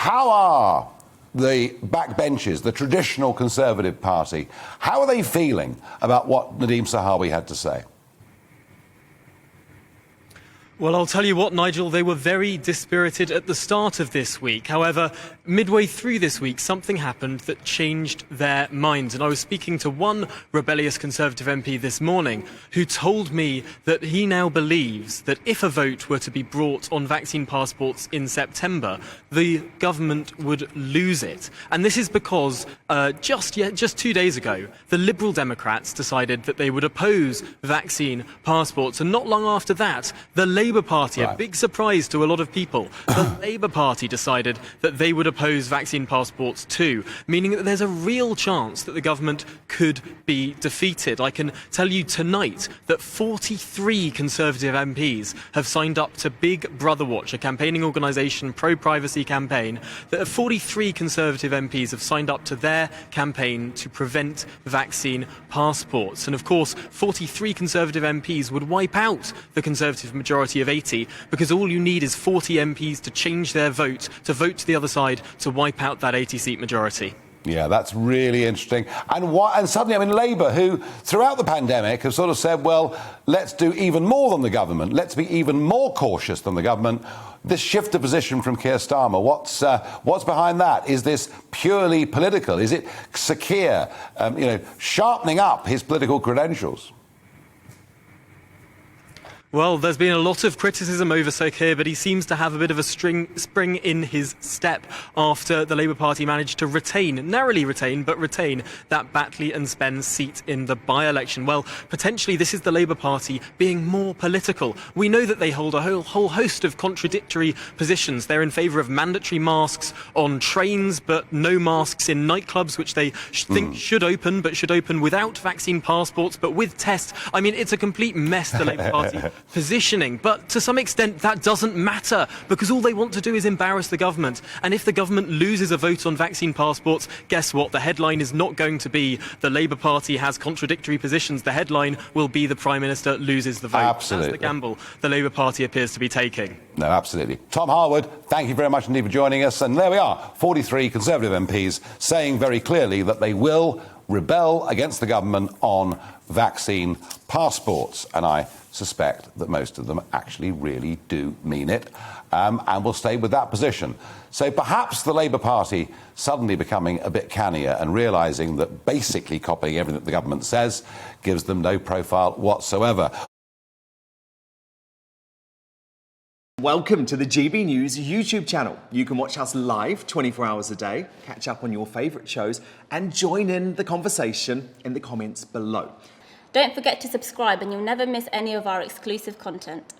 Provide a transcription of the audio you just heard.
How are the backbenchers, the traditional Conservative Party, how are they feeling about what Nadhim Zahawi had to say? Well, I'll tell you what, Nigel, they were very dispirited at the start of this week. However, midway through this week, something happened that changed their minds. And I was speaking to one rebellious Conservative MP this morning who told me that he now believes that if a vote were to be brought on vaccine passports in September, the government would lose it. And this is because just 2 days ago, the Liberal Democrats decided that they would oppose vaccine passports. And not long after that, the Labour Party, a big surprise to a lot of people, the Labour Party decided that they would oppose vaccine passports too, meaning that there's a real chance that the government could be defeated. I can tell you tonight that 43 Conservative MPs have signed up to Big Brother Watch, a campaigning organisation, pro-privacy campaign, that 43 Conservative MPs have signed up to their campaign to prevent vaccine passports. And of course, 43 Conservative MPs would wipe out the Conservative majority of 80, because all you need is 40 MPs to change their vote, to vote to the other side, to wipe out that 80-seat majority. Yeah, that's really interesting. And suddenly, I mean, Labour, who throughout the pandemic have sort of said, well, let's do even more than the government, let's be even more cautious than the government. This shift of position from Keir Starmer, what's behind that? Is this purely political? Is it Sir Keir, sharpening up his political credentials? Well, there's been a lot of criticism over Sir Keir, but he seems to have a bit of a spring in his step after the Labour Party managed to narrowly retain that Batley and Spence seat in the by-election. Well, potentially this is the Labour Party being more political. We know that they hold a whole host of contradictory positions. They're in favour of mandatory masks on trains, but no masks in nightclubs, which they think should open, but should open without vaccine passports, but with tests. I mean, it's a complete mess, the Labour Party positioning, but to some extent that doesn't matter, because all they want to do is embarrass the government. And if the government loses a vote on vaccine passports, guess what? The headline is not going to be the Labour Party has contradictory positions. The headline will be the Prime Minister loses the vote. Absolutely. That's the gamble the Labour Party appears to be taking. No, absolutely. Tom Harwood, thank you very much indeed for joining us. And there we are, 43 Conservative MPs saying very clearly that they will rebel against the government on vaccine passports. And I suspect that most of them actually really do mean it, and will stay with that position. So perhaps the Labour Party suddenly becoming a bit cannier and realising that basically copying everything that the government says gives them no profile whatsoever. Welcome to the GB News YouTube channel. You can watch us live 24 hours a day, catch up on your favourite shows, and join in the conversation in the comments below. Don't forget to subscribe and you'll never miss any of our exclusive content.